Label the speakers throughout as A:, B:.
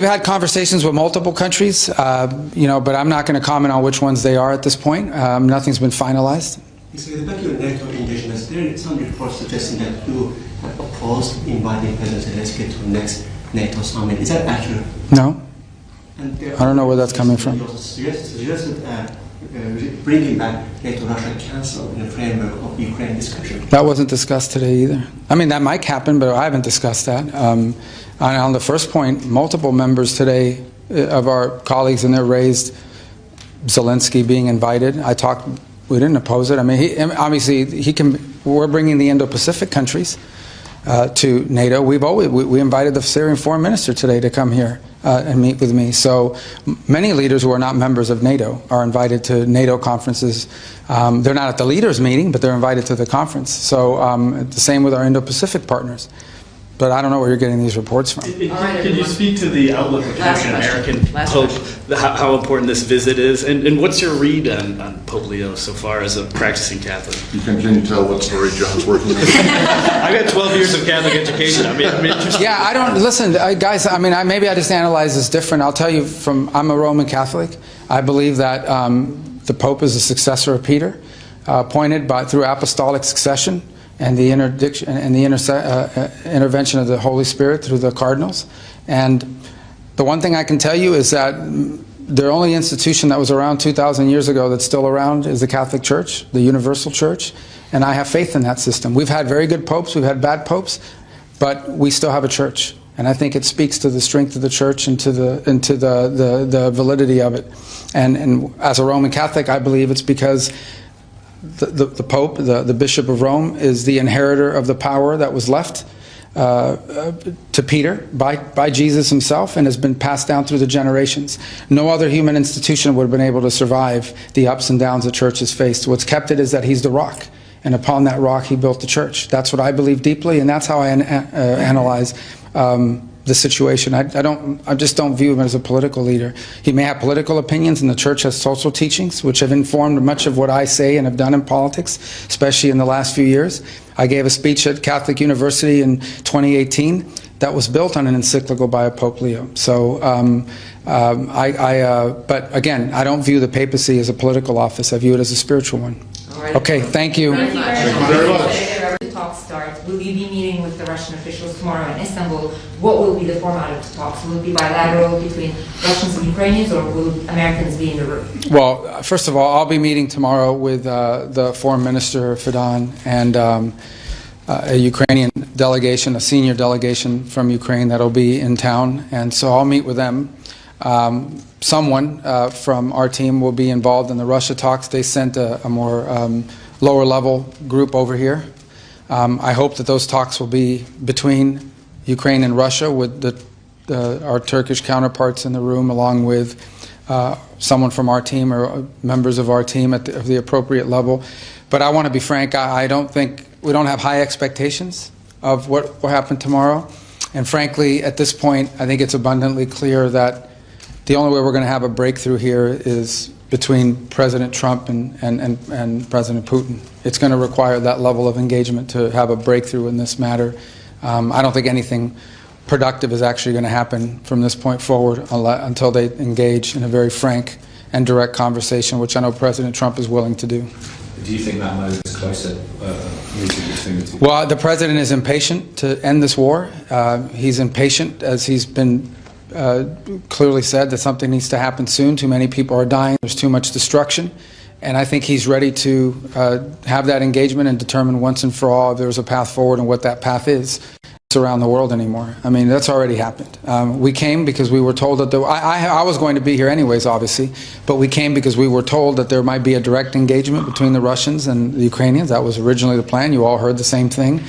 A: We've had conversations with multiple countries, but I'm not going to comment on which ones they are at this point. Nothing's been finalized.
B: With respect to your NATO engagements, there are some reports suggesting that you have opposed inviting President Zelensky to the next NATO summit. Is that accurate?
A: No.
B: And
A: I don't know where that's coming from.
B: You also suggested bringing back NATO-Russia Council in the framework of Ukraine discussion.
A: That wasn't discussed today either. I mean, that might happen, but I haven't discussed that. On the first point, multiple members today of our colleagues in there raised Zelensky being invited. We didn't oppose it. I mean, obviously, we're bringing the Indo-Pacific countries to NATO. We invited the Syrian foreign minister today to come here and meet with me. So many leaders who are not members of NATO are invited to NATO conferences. They're not at the leaders meeting, but they're invited to the conference. So the same with our Indo-Pacific partners. But I don't know where you're getting these reports from.
C: Can you speak to the outlook of an American Pope, how important this visit is, and what's your read on Pope Leo so far as a practicing Catholic?
D: Can you tell what story John's working on?
C: I've got 12 years of Catholic education. I'm interested.
A: Yeah, I don't, listen, guys, I mean, maybe I just analyze this different. I'll tell you I'm a Roman Catholic. I believe that the Pope is a successor of Peter, appointed through apostolic succession, and the intervention of the Holy Spirit through the cardinals. And the one thing I can tell you is that the only institution that was around 2,000 years ago that's still around is the Catholic Church, the Universal Church, and I have faith in that system. We've had very good popes, we've had bad popes, but we still have a church. And I think it speaks to the strength of the church and to the validity of it. And as a Roman Catholic, I believe it's because the Pope, the Bishop of Rome, is the inheritor of the power that was left to Peter by Jesus himself and has been passed down through the generations. No other human institution would have been able to survive the ups and downs the church has faced. What's kept it is that he's the rock, and upon that rock he built the church. That's what I believe deeply, and that's how I analyze the situation. I just don't view him as a political leader. He may have political opinions, and the church has social teachings, which have informed much of what I say and have done in politics, especially in the last few years. I gave a speech at Catholic University in 2018 that was built on an encyclical by a Pope Leo. So, but again, I don't view the papacy as a political office. I view it as a spiritual one. Okay, thank you.
E: Thank you very much. The talk starts. Will you be meeting with the Russian officials tomorrow in Istanbul? What will be the format of the talks? Will it be bilateral between Russians and Ukrainians, or will Americans be in the room?
A: Well, first of all, I'll be meeting tomorrow with the foreign minister, Fidan, and a Ukrainian delegation, a senior delegation from Ukraine that'll be in town. And so I'll meet with them. Someone from our team will be involved in the Russia talks. They sent a more lower level group over here. I hope that those talks will be between Ukraine and Russia with our Turkish counterparts in the room, along with someone from our team or members of our team at the appropriate level. But I want to be frank, I don't think, we don't have high expectations of what will happen tomorrow. And frankly, at this point, I think it's abundantly clear that the only way we're going to have a breakthrough here is between President Trump and President Putin. It's going to require that level of engagement to have a breakthrough in this matter. I don't think anything productive is actually going to happen from this point forward until they engage in a very frank and direct conversation, which I know President Trump is willing to do.
F: Do you think that moment is closer meeting between the two?
A: Well, the President is impatient to end this war. He's impatient, as he's been clearly said, that something needs to happen soon. Too many people are dying. There's too much destruction. And I think he's ready to have that engagement and determine once and for all if there's a path forward and what that path is. It's around the world anymore. I mean, that's already happened. We came because we were told that I was going to be here anyways, obviously, but we came because we were told that there might be a direct engagement between the Russians and the Ukrainians. That was originally the plan. You all heard the same thing.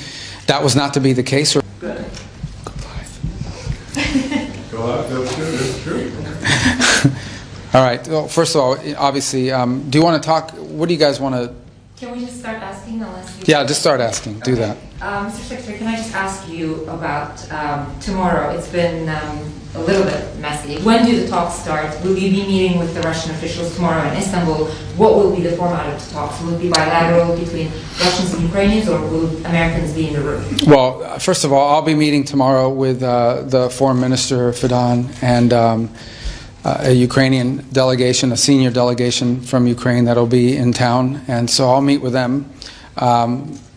A: That was not to be the case.
E: Good.
D: That's true.
A: All right. Well, first of all, obviously, do you want to talk? What do you guys want to?
E: Can we just start asking?
A: Yeah, just start asking. Do that.
E: Mr. Secretary, can I just ask you about tomorrow? It's been a little bit messy capacity? When do the talks start? Will you be meeting with the Russian officials tomorrow in Istanbul? What will be the format of the talks? Will it be bilateral between Russians and Ukrainians, or will Americans be in the room?
A: Well, first of all, I'll be meeting tomorrow with the Foreign Minister Fidan and a Ukrainian delegation, a senior delegation from Ukraine that'll be in town, and so I'll meet with them.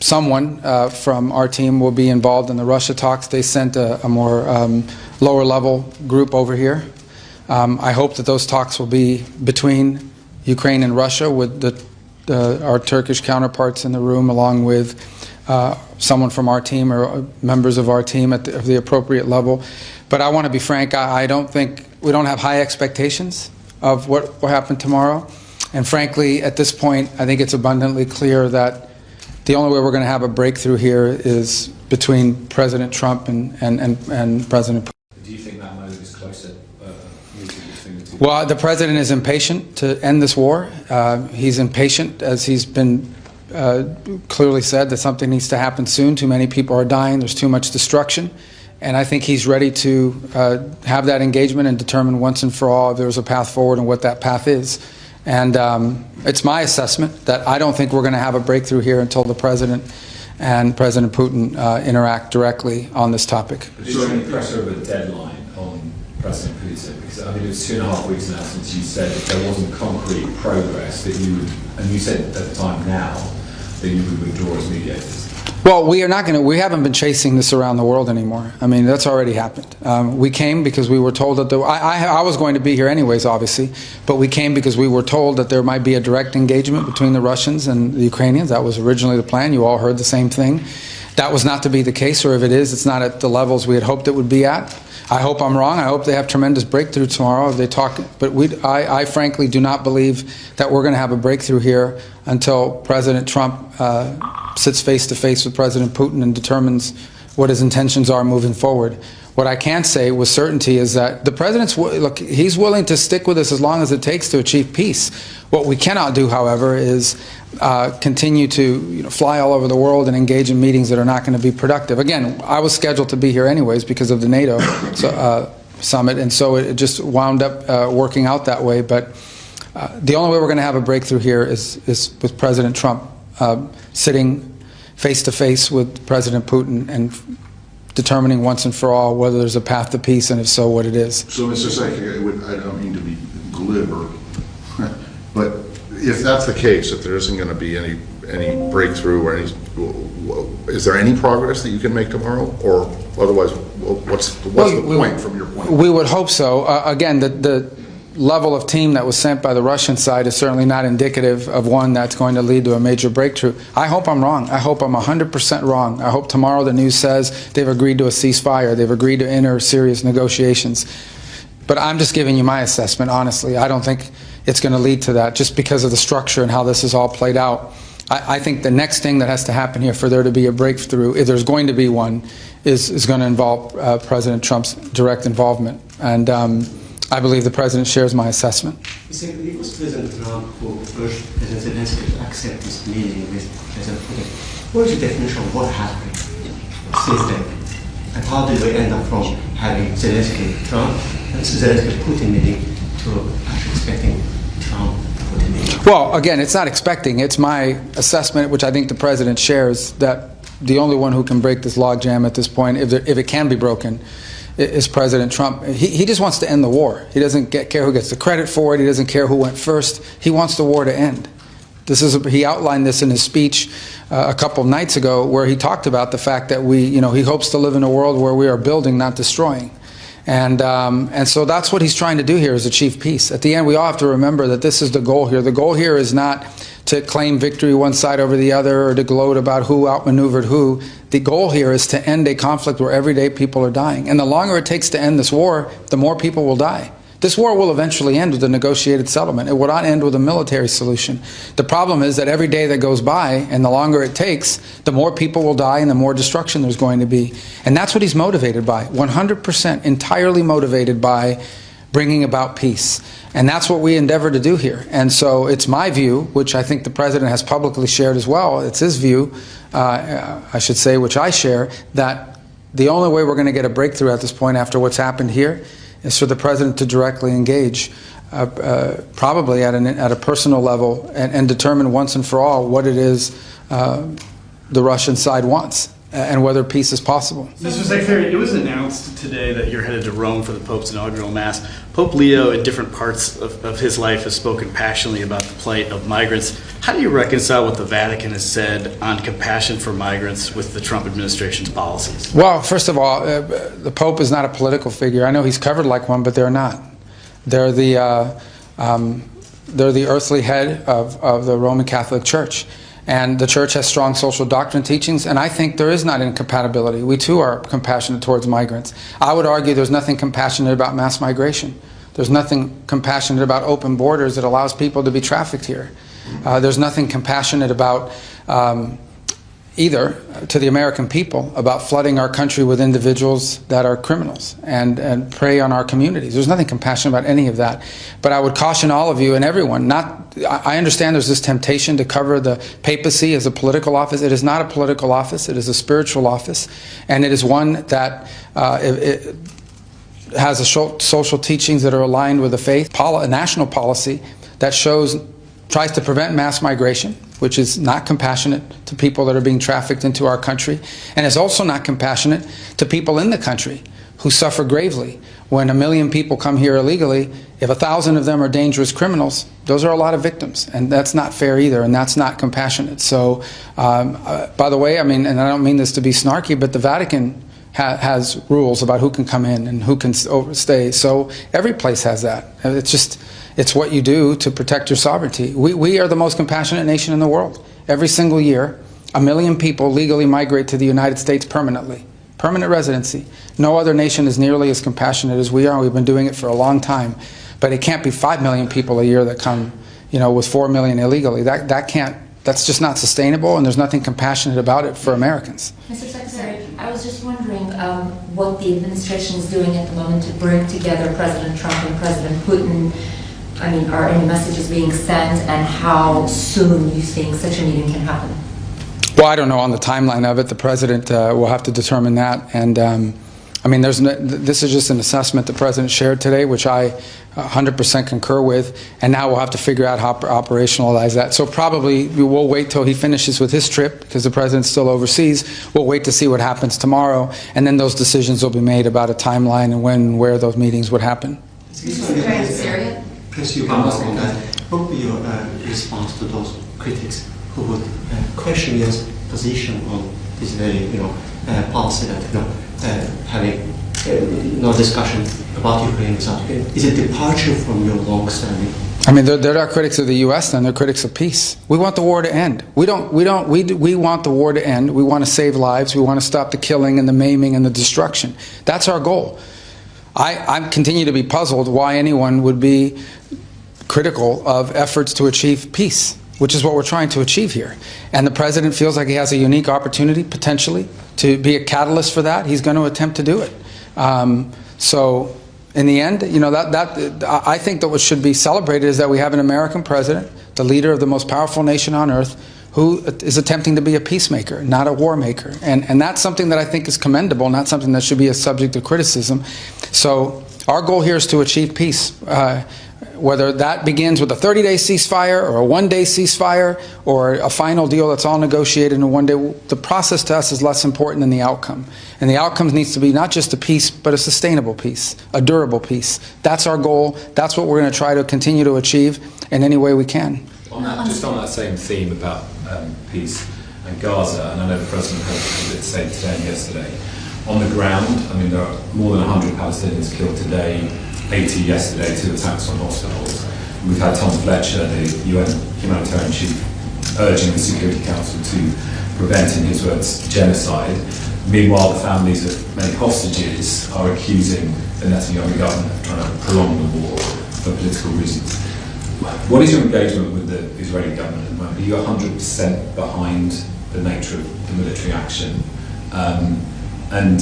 A: Someone from our team will be involved in the Russia talks. They sent a more lower level group over here. I hope that those talks will be between Ukraine and Russia with our Turkish counterparts in the room, along with someone from our team or members of our team at the appropriate level. But I want to be frank, I don't think, we don't have high expectations of what will happen tomorrow. And frankly, at this point, I think it's abundantly clear that the only way we're going to have a breakthrough here is between President Trump and President Putin.
F: Do you think that moment is closer? Between the two?
A: Well, the president is impatient to end this war. He's impatient, as he's been clearly said, that something needs to happen soon. Too many people are dying. There's too much destruction. And I think he's ready to have that engagement and determine once and for all if there's a path forward and what that path is. And it's my assessment that I don't think we're going to have a breakthrough here until the president and President Putin interact directly on this topic.
F: Is there any pressure of a deadline on President Putin? Because I mean, it was 2.5 weeks now since you said that there wasn't concrete progress that you would, and you said at the time now that you would withdraw as mediators.
A: Well, we haven't been chasing this around the world anymore. I mean, that's already happened. We came because we were told that I was going to be here anyways, obviously, but we came because we were told that there might be a direct engagement between the Russians and the Ukrainians. That was originally the plan. You all heard the same thing. That was not to be the case, or if it is, it's not at the levels we had hoped it would be at. I hope I'm wrong. I hope they have tremendous breakthrough tomorrow if they talk. But I frankly do not believe that we're going to have a breakthrough here until President Trump sits face to face with President Putin and determines what his intentions are moving forward. What I can say with certainty is that the president's, look, he's willing to stick with us as long as it takes to achieve peace. What we cannot do, however, is continue to fly all over the world and engage in meetings that are not going to be productive. Again, I was scheduled to be here anyways because of the NATO summit, and so it just wound up working out that way. But the only way we're going to have a breakthrough here is with President Trump sitting face to face with President Putin and determining once and for all whether there's a path to peace, and if so, what it is.
D: So, Mr. Secretary, I don't mean to be glib, but if that's the case, if there isn't going to be any breakthrough or any, is there any progress that you can make tomorrow, or otherwise, what's the point from your point?
A: We would hope so. Again, the level of team that was sent by the Russian side is certainly not indicative of one that's going to lead to a major breakthrough. I hope I'm wrong. I hope I'm 100% wrong. I hope tomorrow the news says they've agreed to a ceasefire. They've agreed to enter serious negotiations. But I'm just giving you my assessment, honestly. I don't think it's going to lead to that just because of the structure and how this is all played out. I think the next thing that has to happen here for there to be a breakthrough, if there's going to be one, is going to involve President Trump's direct involvement. And I believe the President shares my assessment.
B: It was President Trump who urged President Zelensky to accept this meeting with President Putin. What is the definition of what happened since then? And how did we end up from having Zelensky-Trump and Zelensky-Putin meeting to actually expecting Trump-Putin meeting?
A: Well, again, it's not expecting. It's my assessment, which I think the President shares, that the only one who can break this logjam at this point, if it can be broken, is President Trump. He just wants to end the war. He doesn't care who gets the credit for it. He doesn't care who went first. He wants the war to end. He outlined this in his speech a couple of nights ago, where he talked about the fact that he hopes to live in a world where we are building, not destroying. And so that's what he's trying to do here, is achieve peace. At the end, we all have to remember that this is the goal here. The goal here is not to claim victory one side over the other or to gloat about who outmaneuvered who. The goal here is to end a conflict where everyday people are dying. And the longer it takes to end this war, the more people will die. This war will eventually end with a negotiated settlement. It will not end with a military solution. The problem is that every day that goes by, and the longer it takes, the more people will die and the more destruction there's going to be. And that's what he's motivated by, 100% entirely motivated by bringing about peace. And that's what we endeavor to do here. And so it's my view, which I think the President has publicly shared as well, it's his view, I should say, which I share, that the only way we're going to get a breakthrough at this point after what's happened here is for the president to directly engage, probably at a personal level, and determine once and for all what it is the Russian side wants, and whether peace is possible.
C: Mr. Secretary, it was announced today that you're headed to Rome for the Pope's inaugural Mass. Pope Leo, in different parts of his life, has spoken passionately about the plight of migrants. How do you reconcile what the Vatican has said on compassion for migrants with the Trump administration's policies?
A: Well, first of all, the Pope is not a political figure. I know he's covered like one, but they're not. They're the earthly head of the Roman Catholic Church. And the Church has strong social doctrine teachings, and I think there is not incompatibility. We too are compassionate towards migrants. I would argue there's nothing compassionate about mass migration. There's nothing compassionate about open borders that allows people to be trafficked here. There's nothing compassionate about either to the American people about flooding our country with individuals that are criminals and prey on our communities. There's nothing compassionate about any of that. But I would caution all of you and everyone, I understand there's this temptation to cover the papacy as a political office. It is not a political office. It is a spiritual office. And it is one that it has social teachings that are aligned with the faith, a national policy that tries to prevent mass migration, which is not compassionate to people that are being trafficked into our country, and is also not compassionate to people in the country who suffer gravely. When 1 million people come here illegally, if 1,000 of them are dangerous criminals, those are a lot of victims, and that's not fair either, and that's not compassionate. So, by the way, I mean, and I don't mean this to be snarky, but the Vatican has rules about who can come in and who can overstay. So every place has that. It's what you do to protect your sovereignty. We are the most compassionate nation in the world. Every single year, 1 million people legally migrate to the United States permanently. Permanent residency. No other nation is nearly as compassionate as we are. We've been doing it for a long time. But it can't be 5 million people a year that come, with 4 million illegally. That's just not sustainable, and there's nothing compassionate about it for Americans.
E: Mr. Secretary, I was just wondering what the administration is doing at the moment to bring together President Trump and President Putin. I mean, are any messages being sent, and how soon you think such a meeting can happen?
A: Well, I don't know on the timeline of it. The president will have to determine that. And I mean, this is just an assessment the president shared today, which I 100% concur with. And now we'll have to figure out how to operationalize that. So probably we'll wait till he finishes with his trip, because the president's still overseas. We'll wait to see what happens tomorrow, and then those decisions will be made about a timeline and when and where those meetings would happen.
E: Syria?
B: Press you on that. What would be your response to those critics who would question your position on this very, policy that, having no discussion about Ukraine without Ukraine? Is it departure from your long-standing?
A: I mean, they're not critics of the U.S. then. They're critics of peace. We want the war to end. We want the war to end. We want to save lives. We want to stop the killing and the maiming and the destruction. That's our goal. I continue to be puzzled why anyone would be critical of efforts to achieve peace, which is what we're trying to achieve here. And the president feels like he has a unique opportunity, potentially, to be a catalyst for that. He's going to attempt to do it. So in the end, I think that what should be celebrated is that we have an American president, the leader of the most powerful nation on earth, who is attempting to be a peacemaker, not a war maker. And that's something that I think is commendable, not something that should be a subject of criticism. So our goal here is to achieve peace. Whether that begins with a 30-day ceasefire or a one-day ceasefire or a final deal that's all negotiated in one day, the process to us is less important than the outcome. And the outcome needs to be not just a peace, but a sustainable peace, a durable peace. That's our goal. That's what we're going to try to continue to achieve in any way we can.
F: Just on that same theme about peace and Gaza, and I know the President had it said today and yesterday, on the ground, I mean, there are more than 100 Palestinians killed today, 80 yesterday, 2 attacks on hospitals. We've had Tom Fletcher, the UN humanitarian chief, urging the Security Council to prevent, in his words, genocide. Meanwhile, the families of many hostages are accusing the Netanyahu government of trying to prolong the war for political reasons. What is your engagement with the Israeli government at the moment? Are you 100% behind the nature of the military action? And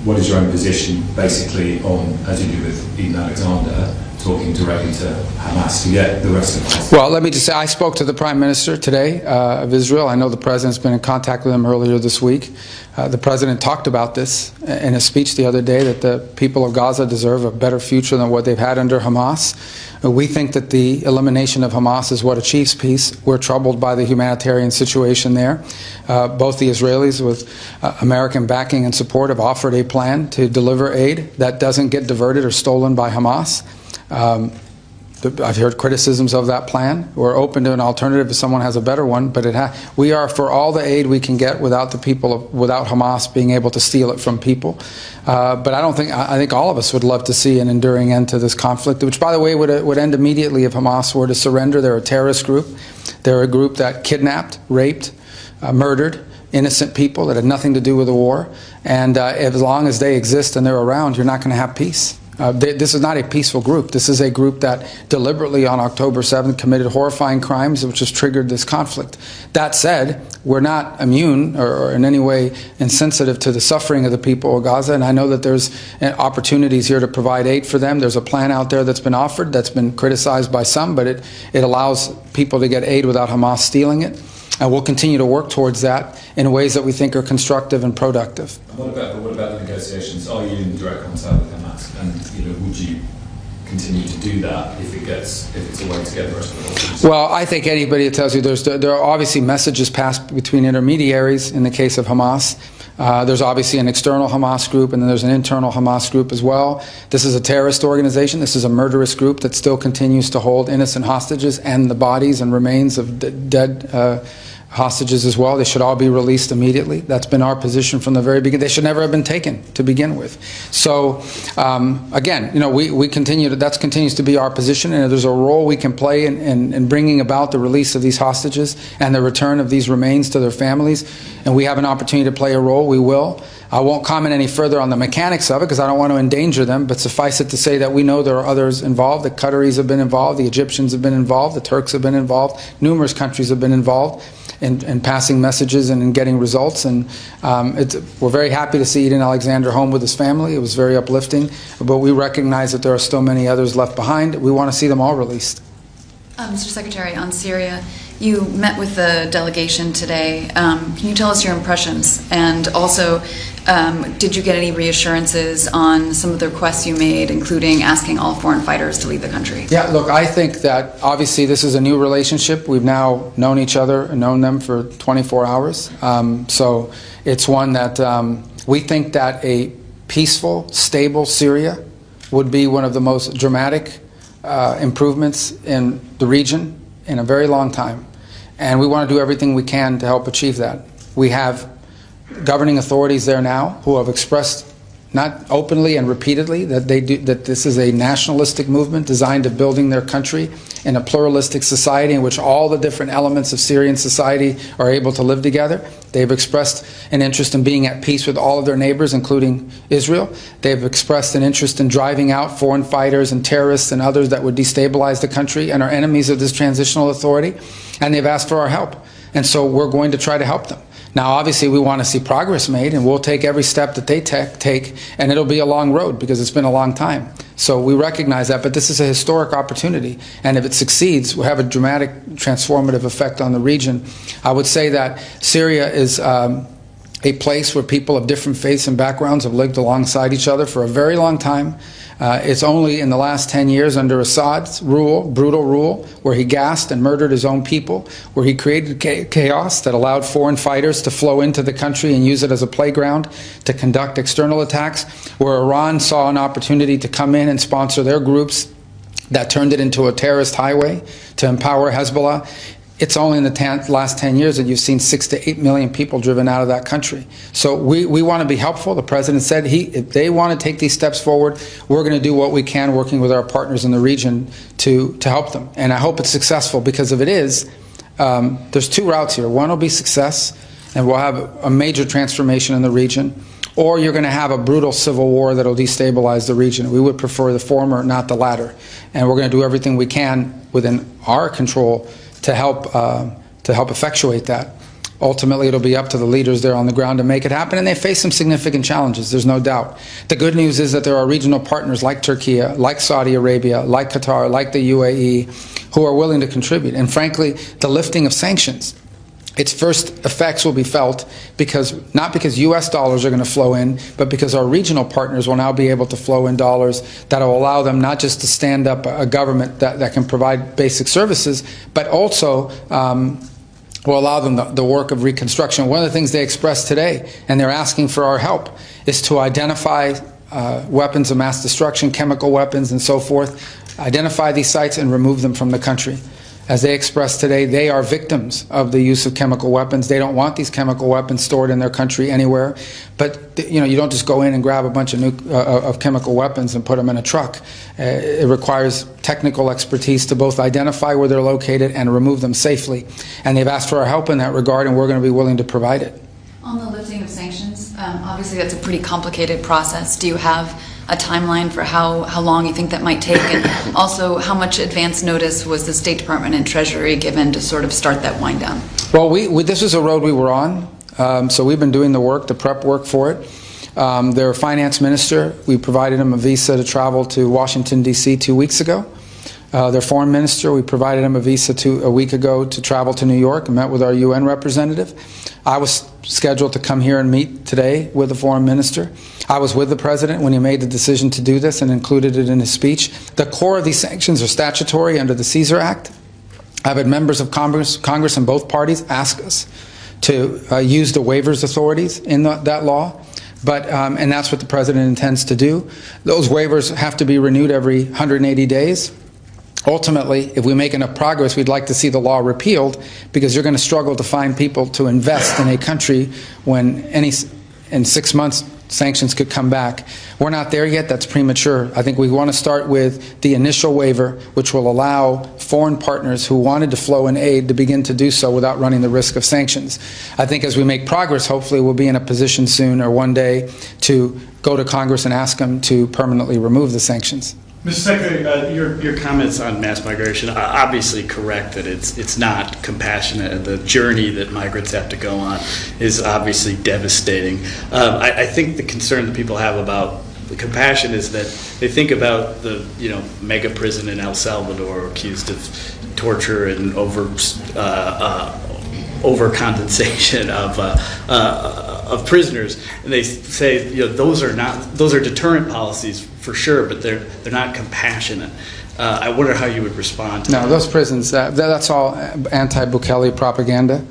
F: what is your own position, basically, on, as you do with Eden Alexander, talking directly to Hamas to get the rest of us?
A: Well, let me just say, I spoke to the Prime Minister today of Israel. I know the President's been in contact with him earlier this week. The President talked about this in a speech the other day, that the people of Gaza deserve a better future than what they've had under Hamas. We think that the elimination of Hamas is what achieves peace. We're troubled by the humanitarian situation there. Both the Israelis, with American backing and support, have offered a plan to deliver aid that doesn't get diverted or stolen by Hamas. I've heard criticisms of that plan. We're open to an alternative if someone has a better one, but we are for all the aid we can get without without Hamas being able to steal it from people. But I think all of us would love to see an enduring end to this conflict, which, by the way, would end immediately if Hamas were to surrender. They're a terrorist group. They're a group that kidnapped, raped, murdered innocent people that had nothing to do with the war. And as long as they exist and they're around, you're not going to have peace. This is not a peaceful group. This is a group that deliberately on October 7th committed horrifying crimes, which has triggered this conflict. That said, we're not immune or in any way insensitive to the suffering of the people of Gaza, and I know that there's opportunities here to provide aid for them. There's a plan out there that's been offered, that's been criticized by some, but it allows people to get aid without Hamas stealing it. And we'll continue to work towards that in ways that we think are constructive and productive.
F: And what about the negotiations? Are you in direct contact with Hamas? And would you continue to do that if it's a way to get the rest of the world?
A: Well, I think anybody that tells you there are obviously messages passed between intermediaries in the case of Hamas. There's obviously an external Hamas group, and then there's an internal Hamas group as well. This is a terrorist organization. This is a murderous group that still continues to hold innocent hostages and the bodies and remains of dead hostages as well. They should all be released immediately. That's been our position from the very beginning. They should never have been taken to begin with. So again, we continue that continues to be our position, and there's a role we can play in bringing about the release of these hostages and the return of these remains to their families. And we have an opportunity to play a role. We will. I won't comment any further on the mechanics of it because I don't want to endanger them, but suffice it to say that we know there are others involved. The Qataris have been involved, the Egyptians have been involved, the Turks have been involved, numerous countries have been involved in passing messages and in getting results. And we're very happy to see Eden Alexander home with his family. It was very uplifting, but we recognize that there are still many others left behind. We want to see them all released.
G: Mr. Secretary, on Syria, you met with the delegation today. Can you tell us your impressions? And also, did you get any reassurances on some of the requests you made, including asking all foreign fighters to leave the country?
A: Yeah, look, I think that obviously this is a new relationship. We've now known each other and known them for 24 hours. So it's one that we think that a peaceful, stable Syria would be one of the most dramatic improvements in the region in a very long time. And we want to do everything we can to help achieve that. We have governing authorities there now who have expressed, not openly and repeatedly, that this is a nationalistic movement designed to building their country in a pluralistic society in which all the different elements of Syrian society are able to live together. They've expressed an interest in being at peace with all of their neighbors, including Israel. They've expressed an interest in driving out foreign fighters and terrorists and others that would destabilize the country and are enemies of this transitional authority. And they've asked for our help. And so we're going to try to help them. Now, obviously, we want to see progress made, and we'll take every step that they take, and it'll be a long road because it's been a long time. So we recognize that, but this is a historic opportunity, and if it succeeds, we'll have a dramatic transformative effect on the region. I would say that Syria is a place where people of different faiths and backgrounds have lived alongside each other for a very long time. It's only in the last 10 years under Assad's rule, brutal rule, where he gassed and murdered his own people, where he created chaos that allowed foreign fighters to flow into the country and use it as a playground to conduct external attacks, where Iran saw an opportunity to come in and sponsor their groups that turned it into a terrorist highway to empower Hezbollah. It's only in the last 10 years that you've seen 6 to 8 million people driven out of that country. So we want to be helpful. The President said if they want to take these steps forward, we're going to do what we can working with our partners in the region to help them. And I hope it's successful, because if it is, there's two routes here. One will be success, and we'll have a major transformation in the region. Or you're going to have a brutal civil war that will destabilize the region. We would prefer the former, not the latter. And we're going to do everything we can within our control to help effectuate that. Ultimately, it'll be up to the leaders there on the ground to make it happen, and they face some significant challenges, there's no doubt. The good news is that there are regional partners like Turkey, like Saudi Arabia, like Qatar, like the UAE, who are willing to contribute. And frankly, the lifting of sanctions, its first effects will be felt not because U.S. dollars are going to flow in, but because our regional partners will now be able to flow in dollars that will allow them not just to stand up a government that can provide basic services, but also will allow them the work of reconstruction. One of the things they expressed today, and they're asking for our help, is to identify weapons of mass destruction, chemical weapons, and so forth, identify these sites and remove them from the country. As they expressed today, they are victims of the use of chemical weapons. They don't want these chemical weapons stored in their country anywhere. But you don't just go in and grab a bunch of chemical weapons and put them in a truck. It requires technical expertise to both identify where they're located and remove them safely. And they've asked for our help in that regard, and we're going to be willing to provide it.
G: On the lifting of sanctions, obviously that's a pretty complicated process. Do you have a timeline for how long you think that might take? And also, how much advance notice was the State Department and Treasury given to sort of start that wind down?
A: Well, this is a road we were on, so we've been doing the work, the prep work for it. Their finance minister, we provided him a visa to travel to Washington, D.C. 2 weeks ago. Their foreign minister, we provided him a visa a week ago to travel to New York and met with our UN representative. I was scheduled to come here and meet today with the foreign minister. I was with the president when he made the decision to do this and included it in his speech. The core of these sanctions are statutory under the Caesar Act. I've had members of Congress in both parties ask us to use the waivers authorities in that law. And that's what the president intends to do. Those waivers have to be renewed every 180 days. Ultimately, if we make enough progress, we'd like to see the law repealed, because you're going to struggle to find people to invest in a country when in 6 months sanctions could come back. We're not there yet. That's premature. I think we want to start with the initial waiver, which will allow foreign partners who wanted to flow in aid to begin to do so without running the risk of sanctions. I think as we make progress, hopefully we'll be in a position soon or one day to go to Congress and ask them to permanently remove the sanctions.
C: Mr. Secretary, your comments on mass migration are obviously correct, that it's not compassionate, and the journey that migrants have to go on is obviously devastating. I think the concern that people have about the compassion is that they think about the mega prison in El Salvador accused of torture and overcompensation of prisoners, and they say those are deterrent policies for sure, but they're not compassionate. I wonder how you would respond to that.
A: No, those prisons, that's all anti-Bukele propaganda.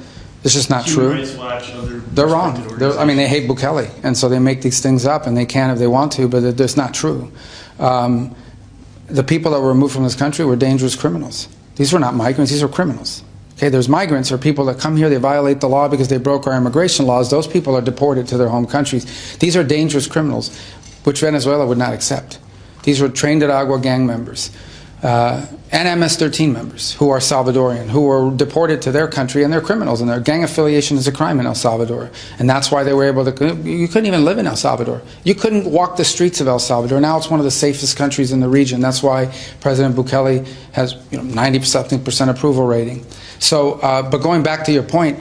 A: It's just not true.
C: Human Rights Watch,
A: they're wrong. They hate Bukele, and so they make these things up, and they can if they want to, but it's not true. The people that were removed from this country were dangerous criminals. These were not migrants, these were criminals. Okay, there's migrants or people that come here, they violate the law because they broke our immigration laws. Those people are deported to their home countries. These are dangerous criminals, which Venezuela would not accept. These were trained at Agua gang members and MS-13 members who are Salvadorian, who were deported to their country, and they're criminals, and their gang affiliation is a crime in El Salvador. And that's why they were able to, you couldn't even live in El Salvador. You couldn't walk the streets of El Salvador. Now it's one of the safest countries in the region. That's why President Bukele has 90% approval rating. So, but going back to your point,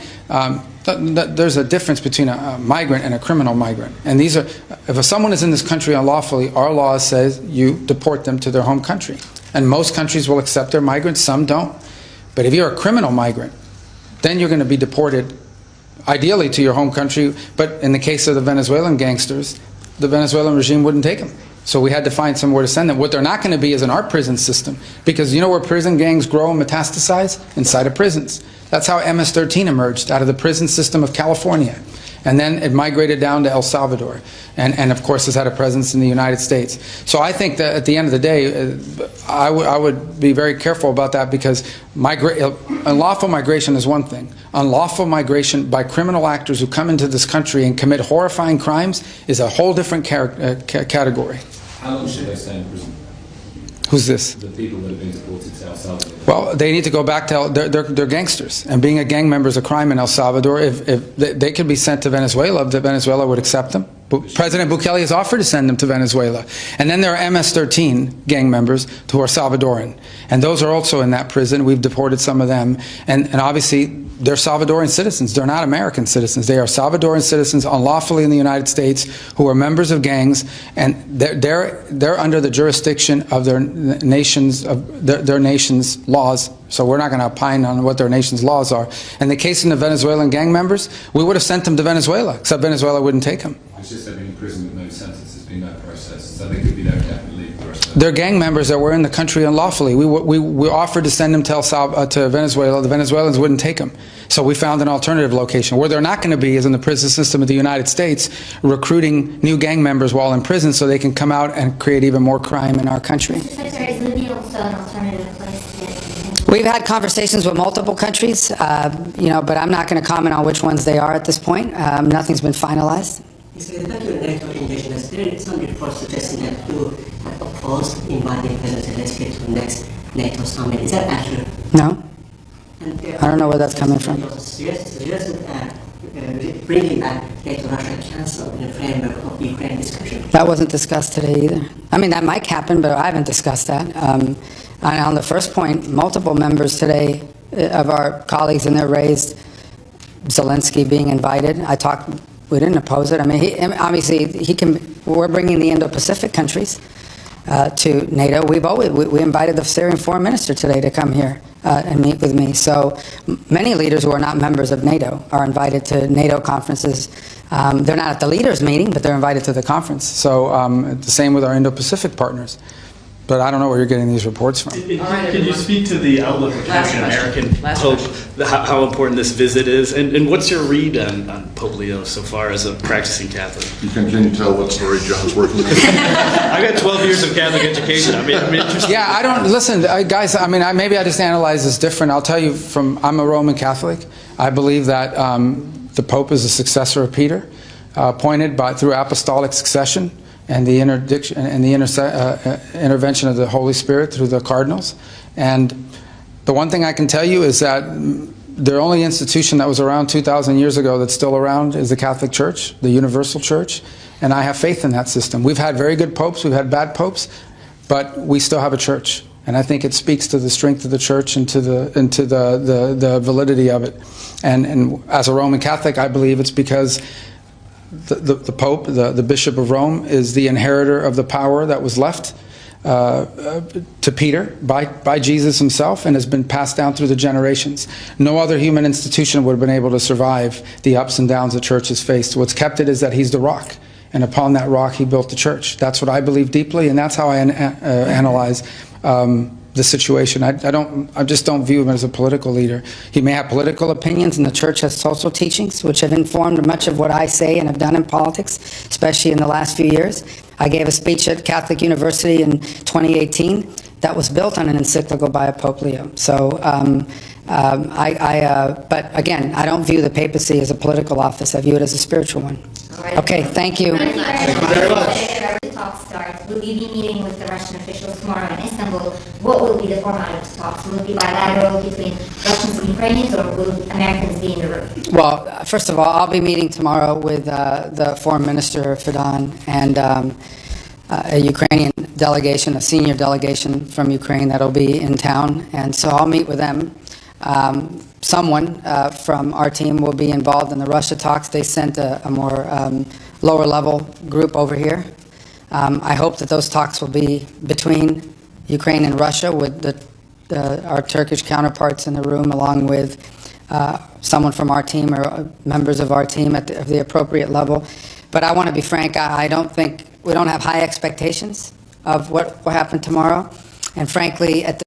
A: there's a difference between a migrant and a criminal migrant. And these are, if someone is in this country unlawfully, our law says you deport them to their home country. And most countries will accept their migrants, some don't. But if you're a criminal migrant, then you're going to be deported, ideally to your home country. But in the case of the Venezuelan gangsters, the Venezuelan regime wouldn't take them. So we had to find somewhere to send them. What they're not going to be is in our prison system. Because you know where prison gangs grow and metastasize? Inside of prisons. That's how MS-13 emerged, out of the prison system of California. And then it migrated down to El Salvador. And of course has had a presence in the United States. So I think that at the end of the day, I would be very careful about that, because unlawful migration is one thing. Unlawful migration by criminal actors who come into this country and commit horrifying crimes is a whole different category.
F: How long should they stay in prison?
A: Who's this?
F: The people that have been deported to El Salvador.
A: Well, they need to go back to they're gangsters, and being a gang member is a crime in El Salvador. If they could be sent to Venezuela, if Venezuela would accept them. President Bukele has offered to send them to Venezuela. And then there are MS-13 gang members who are Salvadoran. And those are also in that prison. We've deported some of them. And obviously, they're Salvadoran citizens. They're not American citizens. They are Salvadoran citizens unlawfully in the United States who are members of gangs, and they're under the jurisdiction of their nation's laws. So we're not going to opine on what their nation's laws are. In the case of the Venezuelan gang members, we would have sent them to Venezuela, except Venezuela wouldn't take them.
F: It's just they've been in prison with no sentence. There's been no process. So they could be there indefinitely for the rest of
A: They're gang members that were in the country unlawfully. We offered to send them to Venezuela. The Venezuelans wouldn't take them. So we found an alternative location. Where they're not going to be is in the prison system of the United States, recruiting new gang members while in prison so they can come out and create even more crime in our country.
H: Secretary, is Libya also an alternative place?
I: We've had conversations with multiple countries, but I'm not going to comment on which ones they are at this point. Nothing's been finalized.
B: Back to the NATO engagements, there is some reports suggesting that you have opposed inviting President Zelensky to the next NATO summit. Is that accurate?
I: No. I don't know where that's coming from.
B: Bringing back NATO-Russia Council in the framework of the Ukraine discussion.
I: That wasn't discussed today either. I mean, that might happen, but I haven't discussed that. On the first point, multiple members today of our colleagues in there raised Zelensky being invited. We didn't oppose it. I mean, obviously, we're bringing the Indo-Pacific countries to NATO. We invited the Syrian foreign minister today to come here and meet with me. So many leaders who are not members of NATO are invited to NATO conferences. They're not at the leaders' meeting, but they're invited to the conference. So the same with our Indo-Pacific partners. But I don't know where you're getting these reports from.
C: Can you speak to the outlook of having an American Pope, how important this visit is, and what's your read on Pope Leo so far as a practicing Catholic?
D: You can tell what story John's working with.
C: I got 12 years of Catholic education. I'm interested.
A: Yeah, I don't, listen, guys, I mean, maybe I just analyze this different. I'll tell you I'm a Roman Catholic. I believe that the Pope is a successor of Peter, appointed through apostolic succession, and the intervention of the Holy Spirit through the cardinals. And the one thing I can tell you is that the only institution that was around 2,000 years ago that's still around is the Catholic Church, the universal church, and I have faith in that system. We've had very good popes, we've had bad popes, but we still have a church. And I think it speaks to the strength of the church and to the validity of it. And as a Roman Catholic, I believe it's because the Pope, the Bishop of Rome, is the inheritor of the power that was left to Peter by Jesus himself and has been passed down through the generations. No other human institution would have been able to survive the ups and downs the church has faced. What's kept it is that he's the rock, and upon that rock he built the church. That's what I believe deeply, and that's how I analyze the situation. I just don't view him as a political leader. He may have political opinions, and the church has social teachings, which have informed much of what I say and have done in politics, especially in the last few years. I gave a speech at Catholic University in 2018 that was built on an encyclical by Pope Leo. So, but again, I don't view the papacy as a political office. I view it as a spiritual one. Okay, thank you.
H: Thank you very much. The talk starts. Will you be meeting with the Russian officials tomorrow in Istanbul? What will be the format of the talks? Will it be bilateral between Russians and Ukrainians, or will Americans be in the room?
I: Well, first of all, I'll be meeting tomorrow with the Foreign Minister, Fidan, and a Ukrainian delegation, a senior delegation from Ukraine that'll be in town. And so I'll meet with them. Someone from our team will be involved in the Russia talks. They sent a more lower level group over here. I hope that those talks will be between Ukraine and Russia with our Turkish counterparts in the room, along with someone from our team or members of our team at the appropriate level. But I want to be frank, I don't think, we don't have high expectations of what will happen tomorrow. And frankly, at the